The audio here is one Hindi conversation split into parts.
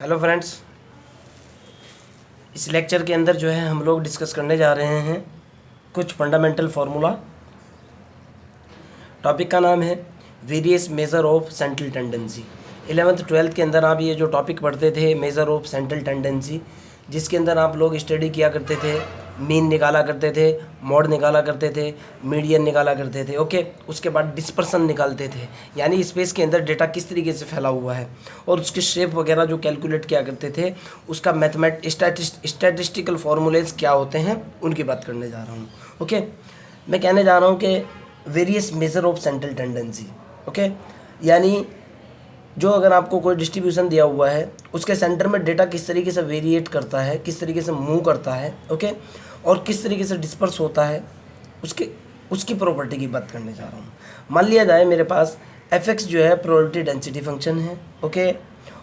हेलो फ्रेंड्स, इस लेक्चर के अंदर जो है हम लोग डिस्कस करने जा रहे हैं कुछ फंडामेंटल फार्मूला। टॉपिक का नाम है various measure of central tendency. 11th 12th के अंदर आप ये जो टॉपिक पढ़ते थे मेजर ऑफ सेंट्रल टेंडेंसी, जिसके अंदर आप लोग स्टडी किया करते थे, मीन निकाला करते थे, मॉड निकाला करते थे, मीडियन निकाला करते थे। ओके, उसके बाद डिस्पर्सन निकालते थे, यानी स्पेस के अंदर डेटा किस तरीके से फैला हुआ है और उसके शेप वगैरह जो कैलकुलेट किया करते थे, उसका स्टैटिस्टिकल फार्मूलेज क्या होते हैं उनकी बात करने जा रहा हूँ। ओके, मैं कहने जा रहा हूँ कि various measure of central tendency. Okay, यानी जो अगर आपको कोई डिस्ट्रीब्यूशन दिया हुआ है उसके सेंटर में डेटा किस तरीके से वेरिएट करता है, किस तरीके से मूव करता है, ओके, और किस तरीके से डिस्पर्स होता है, उसकी प्रॉपर्टी की बात करने जा रहा हूँ। मान लिया जाए मेरे पास एफ जो है प्रोबेबिलिटी डेंसिटी फंक्शन है, ओके,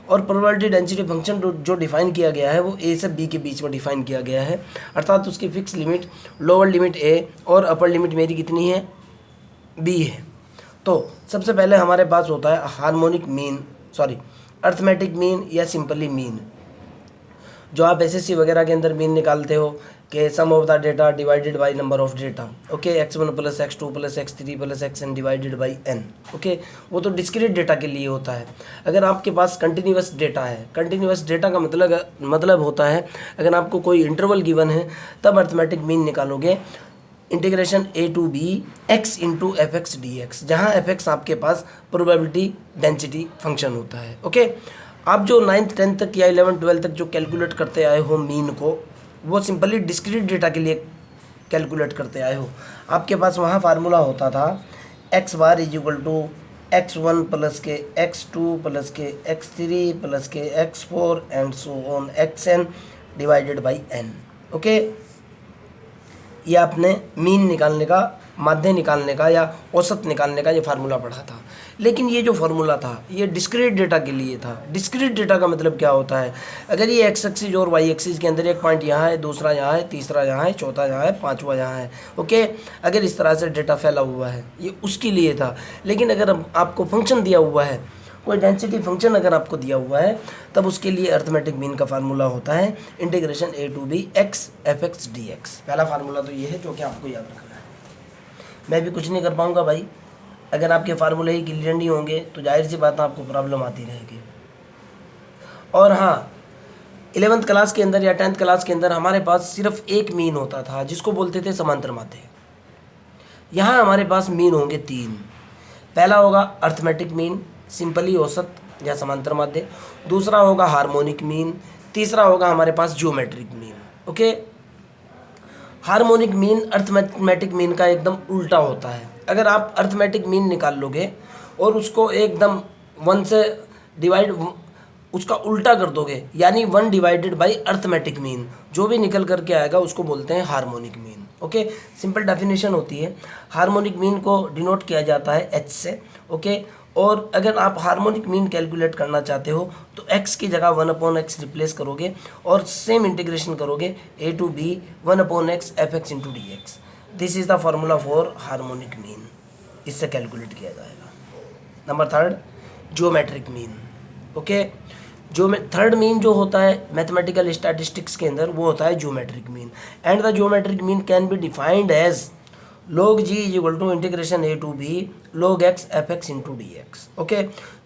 और प्रोबेबिलिटी डेंसिटी फंक्शन जो डिफाइन किया गया है वो ए से बी के बीच में डिफाइन किया गया है, अर्थात उसकी फिक्स लिमिट लोअर लिमिट ए और अपर लिमिट मेरी कितनी है, बी है। तो सबसे पहले हमारे पास होता है हार्मोनिक मीन, अर्थमेटिक मीन या सिंपली मीन। जो आप एसएससी वगैरह के अंदर मीन निकालते हो कि sum of the data divided by number of data, okay, x1 plus x2 plus x3 plus xn divided by n, okay, वो तो डिस्क्रीट डेटा के लिए होता है। अगर आपके पास कंटिन्यूस डेटा है, कंटिन्यूस डेटा का मतलब होता है अगर आपको कोई इंटरवल गिवन है तब अर्थमेटिक मीन निकालोगे integration a to b x into f x d x, जहाँ एफ एक्स आपके पास प्रोबेबिलिटी डेंसिटी फंक्शन होता है। ओके, आप जो 9th 10th तक या 11th 12th तक जो कैलकुलेट करते आए हो मीन को, वो सिंपली डिस्क्रीट डेटा के लिए कैलकुलेट करते आए हो। आपके पास वहाँ फार्मूला होता था x bar is equal to x1 plus के x2 प्लस के x3 प्लस के x4 and so on xn divided by n। Okay, ये आपने मीन निकालने का, माध्य निकालने का या औसत निकालने का ये फार्मूला पढ़ा था। लेकिन ये जो फार्मूला था ये डिस्क्रीट डेटा के लिए था। डिस्क्रीट डेटा का मतलब क्या होता है, अगर ये एक्स एक्सिस और वाई एक्सिस के अंदर एक पॉइंट यहाँ है, दूसरा यहाँ है, तीसरा यहाँ है, चौथा यहाँ है, पांचवा यहाँ है, ओके, अगर इस तरह से डेटा फैला हुआ है ये उसके लिए था। लेकिन अगर आपको फंक्शन दिया हुआ है, कोई डेंसिटी फंक्शन अगर आपको दिया हुआ है, तब उसके लिए अर्थमेटिक मीन का फार्मूला होता है integration a to b x f x d x. पहला फार्मूला तो ये है जो कि आपको याद रखना है। मैं भी कुछ नहीं कर पाऊंगा भाई, अगर आपके फार्मूले ही क्लियर नहीं होंगे तो जाहिर सी बात है आपको प्रॉब्लम आती रहेगी। और हाँ, 11th क्लास के अंदर या 10th क्लास के अंदर हमारे पास सिर्फ एक मीन होता था जिसको बोलते थे समांतर माध्य। यहाँ हमारे पास मीन होंगे 3। पहला होगा अर्थमेटिक मीन, सिंपली औसत या समांतर माध्य। दूसरा होगा हार्मोनिक मीन। तीसरा होगा हमारे पास geometric mean. Okay, harmonic mean arithmetic mean का एकदम उल्टा होता है। अगर आप अर्थमेटिक मीन निकाल लोगे और उसको एकदम 1 से डिवाइड, उसका उल्टा कर दोगे, यानी 1 डिवाइडेड बाई अर्थमेटिक मीन, जो भी निकल करके आएगा उसको बोलते हैं harmonic mean. Okay, simple definition होती है, हार्मोनिक मीन को डिनोट किया जाता है h से। ओके, और अगर आप हार्मोनिक मीन कैलकुलेट करना चाहते हो तो x की जगह 1/x रिप्लेस करोगे और सेम इंटीग्रेशन करोगे a to b 1/x f x into d x. This is the formula for harmonic mean, इससे कैलकुलेट किया जाएगा। Number 3 geometric mean. ओके, जो थर्ड मीन जो होता है मैथमेटिकल स्टैटिस्टिक्स के अंदर वो होता है geometric mean. And the geometric mean can be defined as log g is equal to integration a to b log x f x into d x. Okay,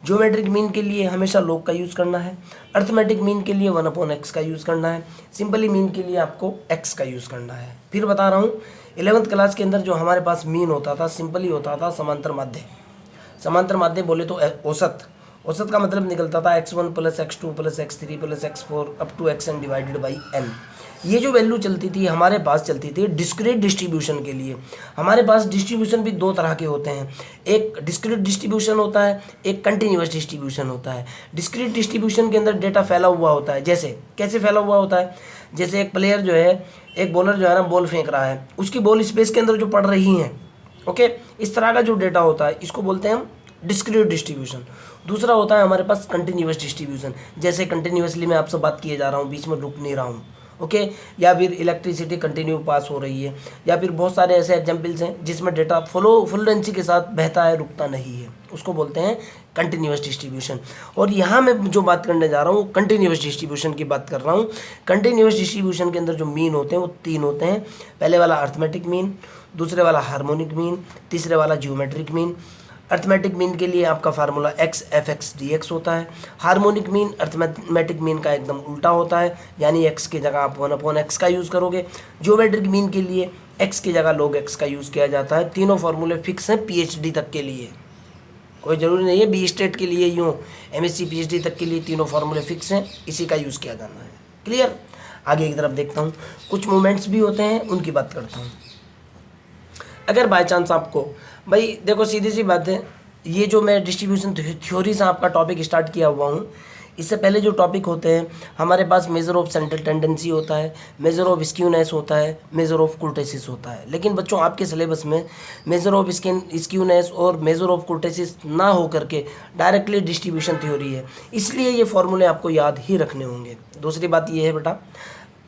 geometric mean के लिए हमेशा log का यूज़ करना है, अर्थमेटिक मीन के लिए 1/x का यूज़ करना है, सिंपली मीन के लिए आपको x का यूज़ करना है। फिर बता रहा हूँ, 11th क्लास के अंदर जो हमारे पास मीन होता था सिंपली होता था समांतर माध्य। समांतर माध्य बोले तो औसत, औसत का मतलब निकलता था x1 plus x2 plus x3 plus x4 up to xn divided by n। ये जो वैल्यू चलती थी हमारे पास चलती थी डिस्क्रीट डिस्ट्रीब्यूशन के लिए। हमारे पास डिस्ट्रीब्यूशन भी 2 तरह के होते हैं, एक डिस्क्रीट डिस्ट्रीब्यूशन होता है, एक कंटिन्यूअस डिस्ट्रीब्यूशन होता है। डिस्क्रीट डिस्ट्रीब्यूशन के अंदर डेटा फैला हुआ होता है, जैसे कैसे फैला हुआ होता है, जैसे एक प्लेयर जो है, एक बॉलर जो है ना बॉल फेंक रहा है, उसकी बॉल स्पेस के अंदर जो पड़ रही हैं, ओके, इस तरह का जो डेटा होता है इसको बोलते हैं हम डिस्क्रीट डिस्ट्रीब्यूशन। दूसरा होता है हमारे पास कंटिन्यूअस डिस्ट्रीब्यूशन, जैसे कंटिन्यूअसली मैं आपसे बात किए जा रहा हूँ, बीच में रुक नहीं रहा हूँ, ओके, या फिर इलेक्ट्रिसिटी कंटिन्यू पास हो रही है, या फिर बहुत सारे ऐसे एग्जाम्पल्स हैं जिसमें डेटा फ्लुएंसी के साथ बहता है, रुकता नहीं है, उसको बोलते हैं कंटिन्यूअस डिस्ट्रीब्यूशन। और यहाँ मैं जो बात करने जा रहा हूँ कंटिन्यूअस डिस्ट्रीब्यूशन की बात कर रहा हूँ। कंटिन्यूअस डिस्ट्रीब्यूशन के अंदर जो मीन होते हैं वो 3 होते हैं। पहले वाला अर्थमेटिक मीन, दूसरे वाला हार्मोनिक मीन, तीसरे वाला जियोमेट्रिक मीन। अर्थमेटिक मीन के लिए आपका फार्मूला x f(x) dx होता है। हार्मोनिक मीन अर्थमेटिक मीन का एकदम उल्टा होता है, यानी x की जगह आप 1/x का यूज़ करोगे। जियोमेट्रिक मीन के लिए x की जगह log x का यूज़ किया जाता है। तीनों फार्मूले फिक्स हैं PhD तक के लिए, कोई ज़रूरी नहीं है बी स्टेट के लिए यूँ, MSc PhD तक के लिए तीनों फार्मूले फिक्स हैं, इसी का यूज़ किया जाना है। क्लियर। आगे की तरफ देखता हूँ, कुछ मूवमेंट्स भी होते हैं, उनकी बात करता हूँ। अगर बाय चांस आपको, भाई देखो सीधी सी बात है, ये जो मैं डिस्ट्रीब्यूशन थ्योरी से आपका टॉपिक स्टार्ट किया हुआ हूँ, इससे पहले जो टॉपिक होते हैं हमारे पास मेजर ऑफ सेंट्रल टेंडेंसी होता है, मेजर ऑफ स्क्यूनेस होता है, मेजर ऑफ कुर्टेसिस होता है। लेकिन बच्चों आपके सिलेबस में मेजर ऑफ स्क्यूनेस और मेजर ऑफ कुर्टेसिस ना हो करके डायरेक्टली डिस्ट्रीब्यूशन थ्योरी है, इसलिए ये फॉर्मूले आपको याद ही रखने होंगे। दूसरी बात ये है बेटा,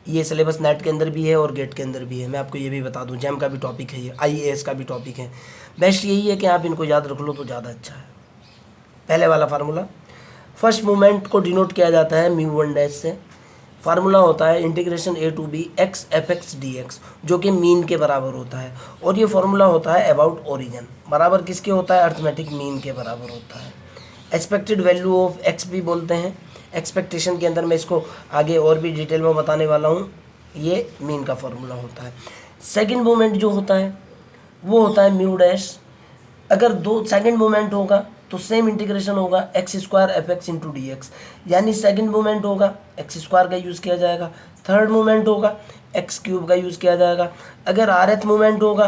ये सिलेबस नेट के अंदर भी है और गेट के अंदर भी है, मैं आपको ये भी बता दूं, जैम का भी टॉपिक है, ये IAS का भी टॉपिक है। बेस्ट यही है कि आप इनको याद रख लो तो ज़्यादा अच्छा है। पहले वाला फार्मूला, फर्स्ट मूवमेंट को डिनोट किया जाता है μ1 से। फार्मूला होता है integration a to b x f(x) dx, जो कि मीन के बराबर होता है। और ये फार्मूला होता है अबाउट ओरिजिन, बराबर किसके होता है, अर्थमेटिक मीन के बराबर होता है। एक्सपेक्टेड वैल्यू ऑफ x भी बोलते हैं, एक्सपेक्टेशन के अंदर मैं इसको आगे और भी डिटेल में बताने वाला हूँ। ये मीन का फॉर्मूला होता है। सेकंड मोमेंट जो होता है वो होता है μ'। अगर दो सेकंड मोमेंट होगा तो सेम इंटीग्रेशन होगा x² f(x) × dx, यानी सेकंड मोमेंट होगा x² का यूज़ किया जाएगा, थर्ड मोमेंट होगा x³ का यूज़ किया जाएगा। अगर rth मोमेंट होगा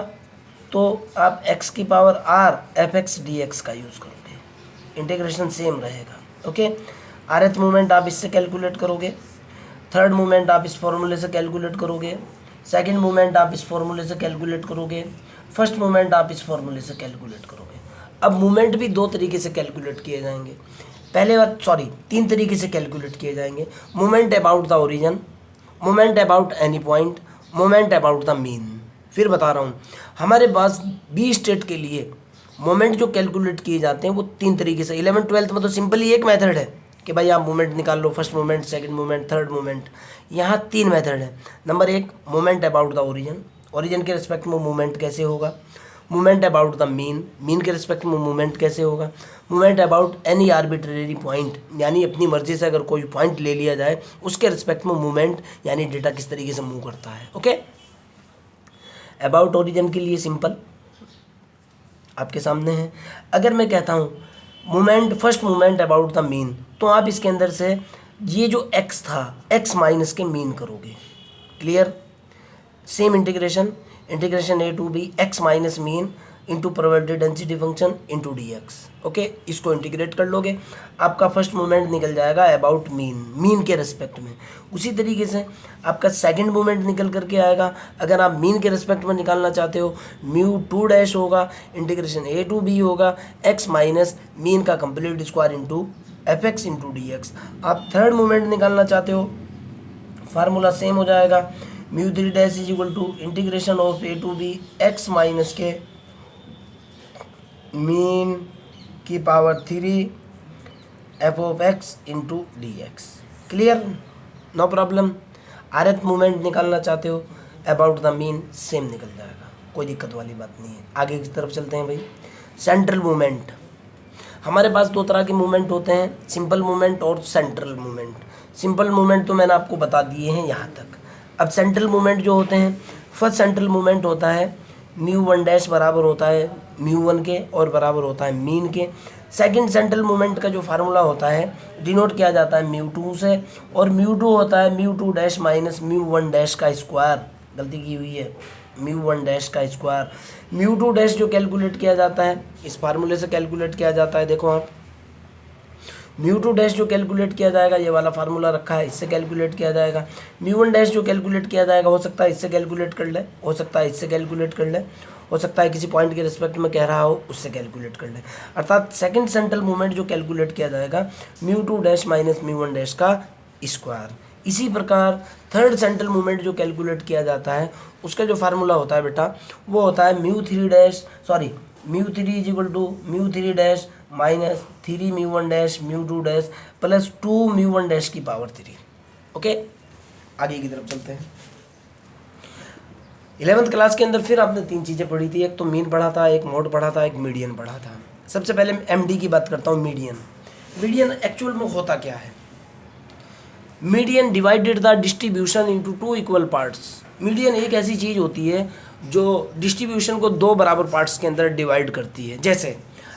तो आप x⁻r f(x) dx का यूज़ करोगे, इंटीग्रेशन सेम रहेगा। ओके, rth मोमेंट आप इससे कैलकुलेट करोगे, थर्ड मोमेंट आप इस फॉर्मूले से कैलकुलेट करोगे, सेकंड मोमेंट आप इस फॉर्मूले से कैलकुलेट करोगे, फर्स्ट मोमेंट आप इस फॉर्मूले से कैलकुलेट करोगे। अब मोमेंट भी 2 तरीके से कैलकुलेट किए जाएंगे, पहले बार 3 तरीके से कैलकुलेट किए जाएंगे। Moment about the origin, moment about any point, moment about the mean. फिर बता रहा हूँ, हमारे पास बी स्टेट के लिए मोमेंट जो कैलकुलेट किए जाते हैं वो 3 तरीके से। 11th 12th में तो सिंपल ही एक मेथड है कि भाई आप मोमेंट निकाल लो, first moment, second moment, third moment. यहाँ 3 मेथड है। Number 1 moment about the origin, origin के रिस्पेक्ट में मूवमेंट कैसे होगा। Movement about the mean, mean के रिस्पेक्ट में मूवमेंट कैसे होगा। Movement about any arbitrary point, यानी अपनी मर्जी से अगर कोई पॉइंट ले लिया जाए उसके रिस्पेक्ट में मूवमेंट, यानी डेटा किस तरीके से मूव करता है। ओके, अबाउट ओरिजिन के लिए सिंपल आपके सामने है। अगर मैं कहता हूँ movement, first movement about the mean, तो आप इसके अंदर से ये जो x था x माइनस के मीन करोगे। Clear. Same integration a to b x minus mean into probability density function into dx। Okay, इसको इंटीग्रेट कर लोगे, आपका फर्स्ट मोमेंट निकल जाएगा अबाउट मीन के रिस्पेक्ट में। उसी तरीके से आपका सेकंड मोमेंट निकल करके आएगा, अगर आप मीन के रिस्पेक्ट में निकालना चाहते हो μ2' होगा, इंटीग्रेशन a to b होगा x माइनस मीन का complete square into f(x) into dx। आप थर्ड मोमेंट निकालना चाहते हो, फार्मूला सेम हो जाएगा μ3' equal to integration of a to b x minus के मीन की power 3 f(x) into dx। Clear, no problem. rth moment निकालना चाहते हो अबाउट द मीन, सेम निकल जाएगा, कोई दिक्कत वाली बात नहीं है। आगे की तरफ चलते हैं भाई। सेंट्रल मूवमेंट, हमारे पास 2 तरह के मूवमेंट होते हैं, सिंपल मूवमेंट और सेंट्रल मूवमेंट। सिंपल मूवमेंट तो मैंने आपको बता दिए हैं यहाँ तक। अब सेंट्रल मूवमेंट जो होते हैं, फर्स्ट सेंट्रल मूवमेंट होता है μ1' बराबर होता है μ1 के और बराबर होता है मीन के। सेकंड सेंट्रल मूवमेंट का जो फार्मूला होता है डिनोट किया जाता है μ2 से, और μ2 होता है μ2' माइनस μ1' का स्क्वायर। गलती की हुई है, μ1' का स्क्वायर। μ2' जो कैलकुलेट किया जाता है इस फार्मूले से कैलकुलेट किया जाता है। देखो आप, μ2' जो कैलकुलेट किया जाएगा, ये वाला फार्मूला रखा है, इससे कैलकुलेट किया जाएगा। μ1' जो कैलकुलेट किया जाएगा, हो सकता है इससे कैलकुलेट कर ले, हो सकता है इससे कैलकुलेट कर ले, हो सकता है किसी पॉइंट के रिस्पेक्ट में कह रहा हो उससे कैलकुलेट कर ले। अर्थात सेकंड सेंट्रल मूवमेंट जो कैलकुलेट किया जाएगा μ2' माइनस μ1' का स्क्वायर। इसी प्रकार थर्ड सेंट्रल मोमेंट जो कैलकुलेट किया जाता है उसका जो फार्मूला होता है बेटा वो होता है μ3 माइनस 3 μ1 प्लस 2 μ1 की पावर 3। ओके, आगे की तरफ चलते हैं। 11th क्लास के अंदर फिर आपने 3 चीज़ें पढ़ी थी, एक तो मीन पढ़ा था, एक मोड पढ़ा था, एक मीडियन पढ़ा था। सबसे पहले MD की बात करता हूँ, मीडियन एक्चुअल में होता क्या है। Median divided the distribution into 2 equal parts. Median एक ऐसी चीज़ होती है जो डिस्ट्रीब्यूशन को 2 बराबर पार्ट्स के अंदर डिवाइड करती है। जैसे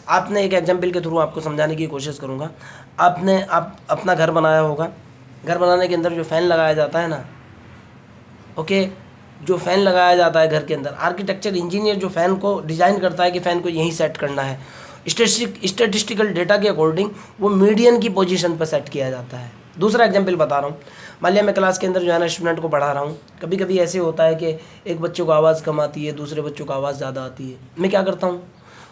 आपने एक एग्जांपल के थ्रू आपको समझाने की कोशिश करूँगा। आप अपना घर बनाया होगा, घर बनाने के अंदर जो फ़ैन लगाया जाता है ना, ओके, जो फ़ैन लगाया जाता है घर के अंदर, आर्किटेक्चर इंजीनियर जो फ़ैन को डिज़ाइन करता है कि फ़ैन को यहीं सेट करना है, स्टैटिस्टिकल डेटा के अकॉर्डिंग वो मीडियन की पोजीशन पर सेट किया जाता है। दूसरा एग्जांपल बता रहा हूँ। मान लिया मैं क्लास के अंदर जो है ना स्टूडेंट को पढ़ा रहा हूँ, कभी कभी ऐसे होता है कि एक बच्चों को आवाज़ कम आती है, दूसरे बच्चों को आवाज़ ज़्यादा आती है। मैं क्या करता हूँ,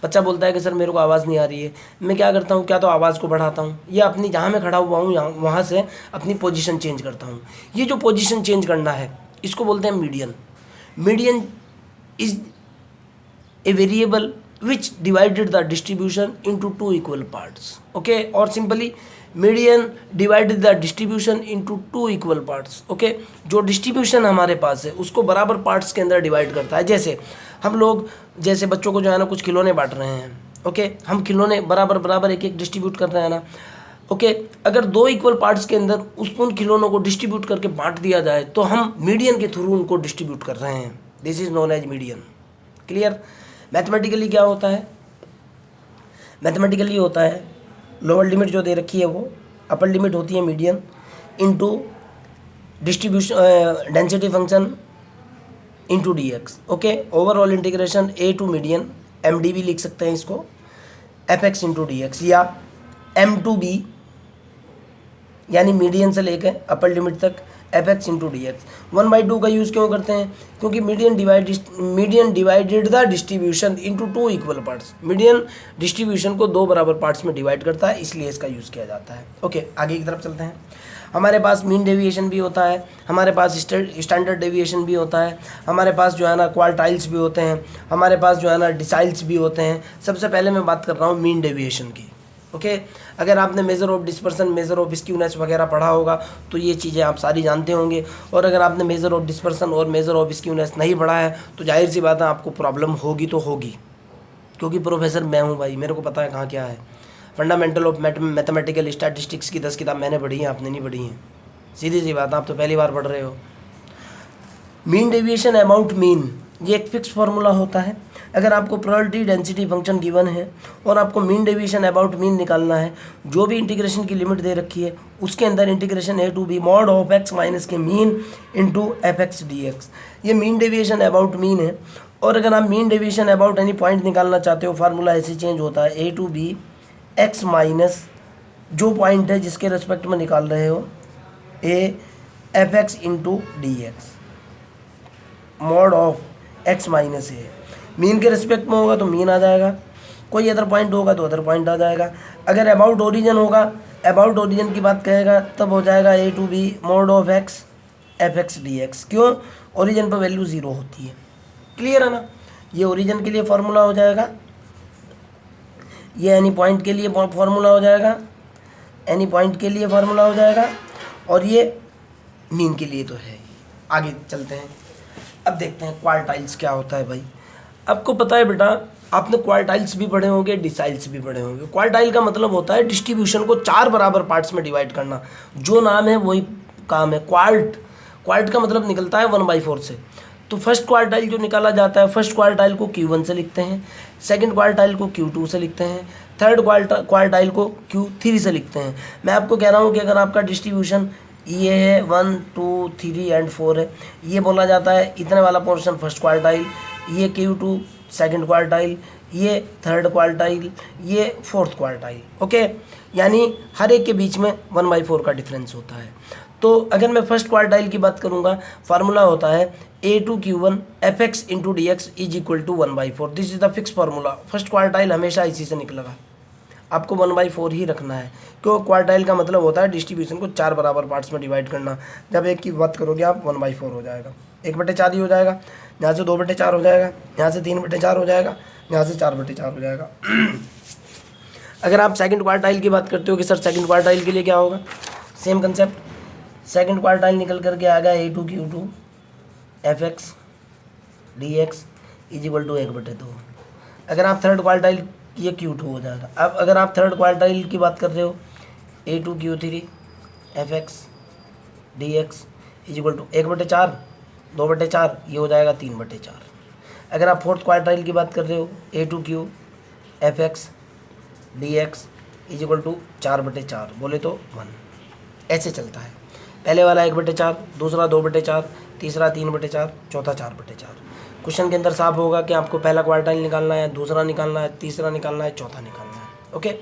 बच्चा बोलता है कि सर मेरे को आवाज़ नहीं आ रही है, मैं क्या करता हूँ, क्या तो आवाज़ को बढ़ाता हूँ या अपनी जहाँ मैं खड़ा हुआ हूँ वहाँ से अपनी पोजीशन चेंज करता हूँ। ये जो पोजीशन चेंज करना है इसको बोलते हैं median. Median is a variable which divided the distribution into 2 equal parts. Okay, और simply median divided the distribution into 2 equal parts. Okay, जो डिस्ट्रीब्यूशन हमारे पास है उसको बराबर पार्ट्स के अंदर डिवाइड करता है। जैसे हम लोग जैसे बच्चों को जो है ना कुछ खिलौने बांट रहे हैं, ओके, हम खिलौने बराबर एक एक डिस्ट्रीब्यूट कर रहे हैं ना, ओके, अगर 2 इक्वल पार्ट्स के अंदर उन खिलौनों को डिस्ट्रीब्यूट करके बांट दिया जाए तो हम मीडियन के थ्रू उनको डिस्ट्रीब्यूट कर रहे हैं। This is known as median. Clear. Mathematically क्या होता है, मैथमेटिकली होता है लोअर लिमिट जो दे रखी है वो, अपर लिमिट होती है median into distribution density function into dx। Okay, overall integration a to median, MD भी लिख सकते हैं इसको, fx इंटू dx, या m टू b यानी मीडियन से लेकर अपर लिमिट तक fx इंटू dx। 1/2 का यूज़ क्यों करते हैं, क्योंकि median divided the distribution into 2 equal parts. Median distribution को 2 बराबर पार्ट्स में डिवाइड करता है, इसलिए इसका यूज़ किया जाता है। ओके, आगे की तरफ चलते हैं। हमारे पास मीन डेविएशन भी होता है, हमारे पास स्टैंडर्ड डेविएशन भी होता है, हमारे पास जो है ना क्वार्टाइल्स भी होते हैं, हमारे पास जो है ना डिसाइल्स भी होते हैं। सबसे पहले मैं बात कर रहा हूँ मीन डेविएशन की। ओके, अगर आपने measure of dispersion, measure of skewness वगैरह पढ़ा होगा तो ये चीज़ें आप सारी जानते होंगे, और अगर आपने मेज़र ऑफ डिस्पर्सन और मेज़र ऑफ स्क्यूनेस नहीं पढ़ा है तो जाहिर सी बात है आपको प्रॉब्लम होगी तो होगी, क्योंकि प्रोफेसर मैं हूँ भाई, मेरे को पता है कहाँ क्या है। फंडामेंटल ऑफ मैथमेटिकल स्टैटिस्टिक्स की 10 किताब मैंने पढ़ी हैं, आपने नहीं पढ़ी हैं, सीधी सी बात, आप तो पहली बार पढ़ रहे हो। मीन डेविएशन अमाउंट मीन, ये एक फिक्स फार्मूला होता है। अगर आपको प्रोबेबिलिटी डेंसिटी फंक्शन गिवन है और आपको मीन डेविएशन अबाउट मीन निकालना है, जो भी इंटीग्रेशन की लिमिट दे रखी है उसके अंदर integration a to b mod of x minus के मीन इंटू fx dx, ये मीन डेविएशन अबाउट मीन है। और अगर आप mean deviation about any point निकालना चाहते हो, फार्मूला ऐसे चेंज होता है a to b x minus जो पॉइंट है जिसके रेस्पेक्ट में निकाल रहे हो a fx into dx mod of x minus a. Mean के रिस्पेक्ट में होगा तो मीन आ जाएगा, कोई अदर पॉइंट होगा तो अदर पॉइंट आ जाएगा। अगर अबाउट ओरिजिन होगा, अबाउट ओरिजिन की बात कहेगा तब हो जाएगा a to b mod of x fx dx। क्यों, ओरिजिन पर वैल्यू 0 होती है। क्लियर है ना, ये ओरिजिन के लिए फार्मूला हो जाएगा, ये एनी पॉइंट के लिए फार्मूला हो जाएगा, एनी पॉइंट के लिए फार्मूला हो जाएगा, और ये मीन के लिए तो है। आगे चलते हैं, अब देखते हैं क्वार्टाइल्स क्या होता है भाई। आपको पता है बेटा, आपने क्वार्टाइल्स भी पढ़े होंगे, डिसाइल्स भी पढ़े होंगे। क्वार्टाइल का मतलब होता है डिस्ट्रीब्यूशन को 4 बराबर पार्ट्स में डिवाइड करना, जो नाम है वही काम है। क्वार्ट का मतलब निकलता है 1/4 से। तो फर्स्ट क्वार्टाइल जो निकाला जाता है, फर्स्ट क्वार्टाइल को Q1 से लिखते हैं, सेकंड क्वार्टाइल को Q2 से लिखते हैं, थर्ड क्वार्टाइल को Q3 से लिखते हैं। मैं आपको कह रहा हूँ कि अगर आपका डिस्ट्रीब्यूशन ये है 1 2 3 एंड 4 है, ये बोला जाता है इतने वाला पोर्शन फर्स्ट क्वार्टाइल, ये Q2 सेकंड क्वार्टाइल, ये थर्ड क्वार्टाइल, ये फोर्थ क्वार्टाइल। ओके, यानी हर एक के बीच में 1/4 का डिफरेंस होता है। तो अगर मैं फर्स्ट क्वार्टाइल की बात करूंगा, फार्मूला होता है a to Q1 fx into dx is equal to 1/4। This is the fix formula. First quartile हमेशा इसी से निकलेगा। आपको 1/4 ही रखना है, क्यों? क्वार्टाइल का मतलब होता है डिस्ट्रीब्यूशन को 4 बराबर पार्ट्स में डिवाइड करना। जब एक की बात करोगे आप 1/4 हो जाएगा, 1/4 ही हो जाएगा, यहाँ से 2/4 हो जाएगा, यहाँ से 3/4 हो जाएगा, यहाँ से 4/4 हो जाएगा। अगर आप सेकंड क्वार्टाइल की बात करते हो कि सर सेकंड क्वार्टाइल के लिए क्या होगा, सेम कंसेप्ट, सेकंड क्वार्टाइल निकल करके आ गया A2Q2 Fx dx is equal to 1/2। अगर आप थर्ड क्वार्टाइल, ये Q2 हो जाएगा। अब अगर आप थर्ड क्वार्टाइल की बात कर रहे हो A2Q3 Fx dx is equal to 1/4, 2/4, ये हो जाएगा 3/4। अगर आप फोर्थ क्वार्टाइल की बात कर रहे हो A2Q Fx dx is equal to 4/4, बोले तो 1। ऐसे चलता है, पहले वाला 1/4, दूसरा 2/4, तीसरा 3/4, चौथा 4/4। क्वेश्चन के अंदर साफ होगा कि आपको पहला क्वार्टाइल निकालना है, दूसरा निकालना है, तीसरा निकालना है, चौथा निकालना है। ओके,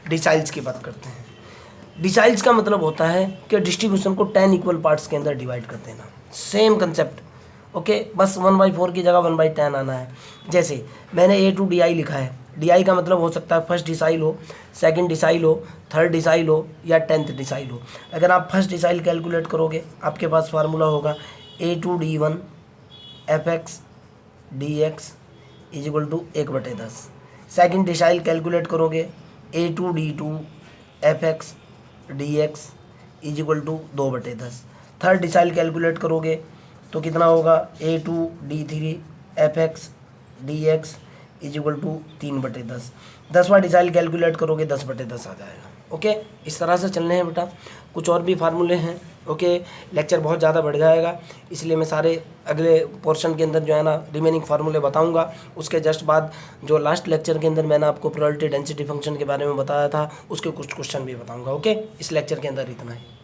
डिसाइल्स की बात करते हैं। डिसाइल्स का मतलब होता है कि डिस्ट्रीब्यूशन को 10 इक्वल पार्ट्स के अंदर डिवाइड कर देना, सेम कंसेप्ट। ओके, बस 1/4 की जगह 1/10 आना है। जैसे मैंने A2DI लिखा है, DI का मतलब हो सकता है फर्स्ट डिसाइल हो, सेकंड डिसाइल हो, थर्ड डिसाइल हो या 10th डिसाइल हो। अगर आप फर्स्ट डिसाइल कैलकुलेट करोगे, आपके पास फार्मूला होगा A2D1 Fx dx is equal to 1/10। Second decile calculate करोगे A2D2 Fx dx is equal to 2/10। Third decile calculate करोगे तो कितना होगा A2D3 Fx dx is equal to 3/10। 10वां डिसाइल कैलकुलेट करोगे 10/10 आ जाएगा। ओके, इस तरह से चलने हैं बेटा। कुछ और भी फार्मूले हैं। ओके, लेक्चर बहुत ज़्यादा बढ़ जाएगा, इसलिए मैं सारे अगले पोर्शन के अंदर जो है ना रिमेनिंग फार्मूले बताऊंगा। उसके जस्ट बाद जो लास्ट लेक्चर के अंदर मैंने आपको प्रोबेबिलिटी डेंसिटी फंक्शन के बारे में बताया था, उसके कुछ क्वेश्चन भी बताऊंगा। ओके, इस लेक्चर के अंदर इतना ही।